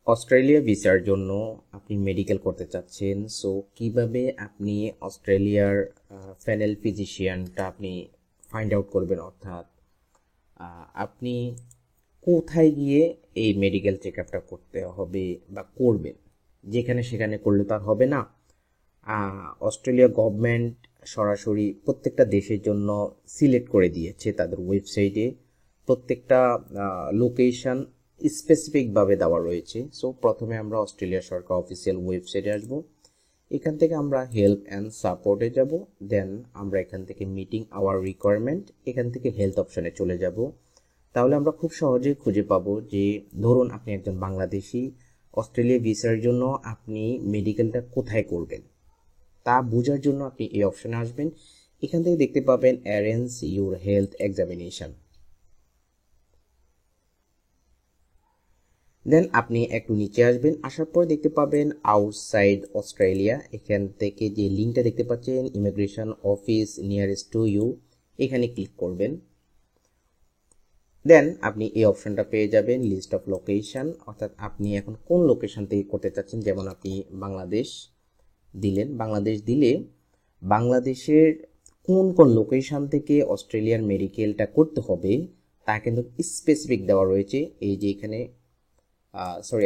Australia ভিসার জন্য আপনি মেডিকেল করতে চাচ্ছেন, সো কিভাবে আপনি অস্ট্রেলিয়ার ফ্যানেল ফিজিশিয়ানটা আপনি ফাইন্ড আউট করবেন, অর্থাৎ আপনি কোথায় গিয়ে এই মেডিকেল চেক আপটা করতে হবে বা করবেন। যেখানে সেখানে করলে তো আর হবে না। অস্ট্রেলিয়া গভর্নমেন্ট সরাসরি প্রত্যেকটা দেশের জন্য সিলেক্ট করে দিয়েছে তাদের ওয়েবসাইটে, প্রত্যেকটা লোকেশন স্পেসিফিকভাবে দেওয়া রয়েছে। সো প্রথমে আমরা অস্ট্রেলিয়া সরকার অফিসিয়াল ওয়েবসাইটে আসব, এখান থেকে আমরা হেল্প অ্যান্ড সাপোর্টে যাব, দেন আমরা এখান থেকে মিটিং আওয়ার রিকোয়ারমেন্ট, এখান থেকে হেলথ অপশনে চলে যাব। তাহলে আমরা খুব সহজেই খুঁজে পাবো যে ধরুন আপনি একজন বাংলাদেশি, অস্ট্রেলিয়া ভিসার জন্য আপনি মেডিকেলটা কোথায় করবেন তা বোঝার জন্য আপনি এই অপশনে আসবেন। এখান থেকে দেখতে পাবেন অ্যারেঞ্জ ইউর হেলথ এক্সামিনেশন, দেন আপনি একটু নিচে আসবেন, আসার পর দেখতে পাবেন আউটসাইড অস্ট্রেলিয়া, এখান থেকে যে লিঙ্কটা দেখতে পাচ্ছেন immigration office nearest to you, এখানে ক্লিক করবেন। দেন আপনি এই অপশনটা পেয়ে যাবেন লিস্ট অফ লোকেশন, অর্থাৎ আপনি এখন কোন লোকেশন থেকে করতে চাচ্ছেন। যেমন আপনি বাংলাদেশ দিলেন, বাংলাদেশ দিলে বাংলাদেশের কোন কোন লোকেশন থেকে অস্ট্রেলিয়ার মেডিকেলটা করতে হবে তা কিন্তু স্পেসিফিক দেওয়া রয়েছে। এই যে এখানে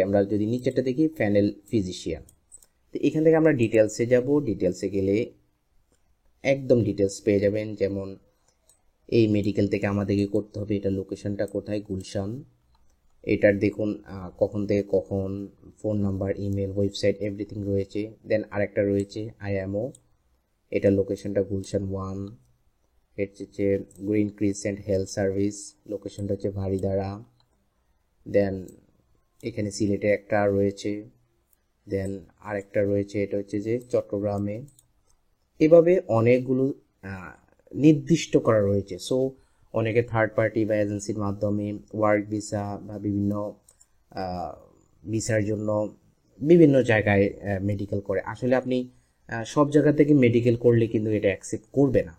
আমরা যদি নিচেরটা দেখি ফ্যানেল ফিজিশিয়ান, তো এখান থেকে আমরা ডিটেলসে যাব। ডিটেলসে গেলে একদম ডিটেলস পেয়ে যাবেন, যেমন এই মেডিকেল থেকে আমাদেরকে করতে হবে, এটা লোকেশনটা কোথায়, গুলশান, এটার দেখুন কখন থেকে কখন, phone number, email, website, everything রয়েছে। দেন আরেকটা রয়েছে আইএমও, এটা লোকেশনটা গুলশান 1, এটা হচ্ছে গ্রিন ক্রিসেন্ট হেলথ সার্ভিস, লোকেশনটা হচ্ছে ভারিদারা। দেন এখানে সিলেটে একটা রয়েছে, দেন আরেকটা রয়েছে এটা হচ্ছে যে চট্টগ্রামে। এভাবে অনেকগুলো নির্দিষ্ট করা রয়েছে। সো অনেকে থার্ড পার্টি বা এজেন্সির মাধ্যমে ওয়ার্ক ভিসা বা বিভিন্ন ভিসার জন্য বিভিন্ন জায়গায় মেডিকেল করে। আসলে আপনি সব জায়গা থেকে মেডিকেল করলে কিন্তু এটা অ্যাকসেপ্ট করবে না।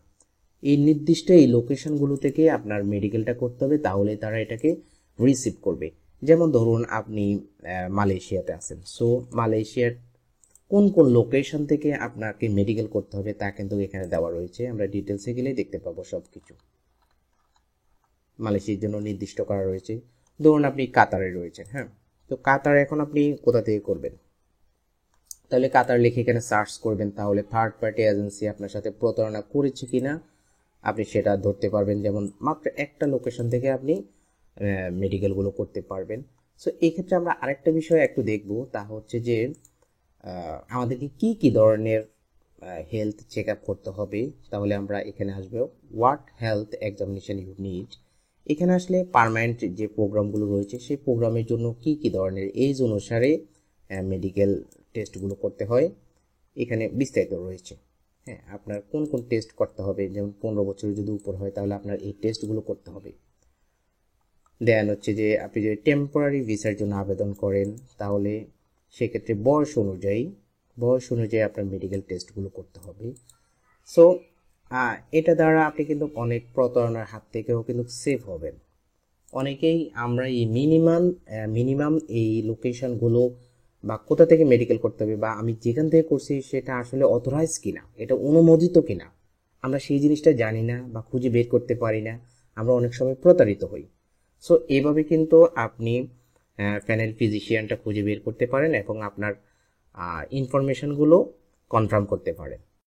এই নির্দিষ্ট এই লোকেশনগুলো থেকে আপনার মেডিকেলটা করতে হবে, তাহলে তারা এটাকে রিসিভ করবে। যেমন ধরুন আপনি মালয়েশিয়াতে আছেন, সো মালয়েশিয়ার কোন কোন লোকেশন থেকে আপনাকে মেডিকেল করতে হবে তা কিন্তু এখানে দেওয়া রয়েছে। আমরা ডিটেলসে গেলেই দেখতে পাবো সব কিছু। মালয়েশিয়ার জন্য নির্দিষ্ট করা রয়েছে। ধরুন আপনি কাতারে রয়েছেন, হ্যাঁ, তো কাতার এখন আপনি কোথা থেকে করবেন, তাহলে কাতার লিখে এখানে সার্চ করবেন, তাহলে থার্ড পার্টি এজেন্সি আপনার সাথে প্রতারণা করেছে কিনা আপনি সেটা ধরতে পারবেন। যেমন মাত্র একটা লোকেশন থেকে আপনি মেডিকেলগুলো করতে পারবেন। সো এই ক্ষেত্রে আমরা আরেকটা বিষয় একটু দেখব, তা হচ্ছে যে আমাদেরকে কি কি ধরনের হেলথ চেক আপ করতে হবে। তাহলে আমরা এখানে আসবো what health examination you need. এখানে আসলে পার্মানেন্ট যে প্রোগ্রামগুলো রয়েছে সেই প্রোগ্রামের জন্য কি কি ধরনের এজ অনুসারে মেডিকেল টেস্টগুলো করতে হয় এখানে বিস্তারিত রয়েছে। হ্যাঁ, আপনার কোন কোন টেস্ট করতে হবে, যেমন 15 বছরের যদি উপর হয় তাহলে আপনার এই টেস্টগুলো করতে হবে। দেন হচ্ছে যে আপনি যদি টেম্পোরারি ভিসার জন্য আবেদন করেন তাহলে সেক্ষেত্রে বয়স অনুযায়ী আপনার মেডিকেল টেস্টগুলো করতে হবে। সো এটা দ্বারা আপনি কিন্তু অনেক প্রতারণার হাত থেকেও কিন্তু সেভ হবেন। অনেকেই আমরা এই মিনিমাম এই লোকেশনগুলো বা কোথা থেকে মেডিকেল করতে হবে বা আমি যেখান থেকে করছি সেটা আসলে অথরাইজ কিনা, এটা অনুমোদিত কিনা, আমরা সেই জিনিসটা জানি না বা খুঁজে বের করতে পারি না, আমরা অনেক সময় প্রতারিত হই। সো এইভাবে কিন্তু আপনি প্যানেল ফিজিশিয়ানটা খুঁজে বের করতে পারেন এবং আপনার ইনফরমেশনগুলো কনফার্ম করতে পারেন।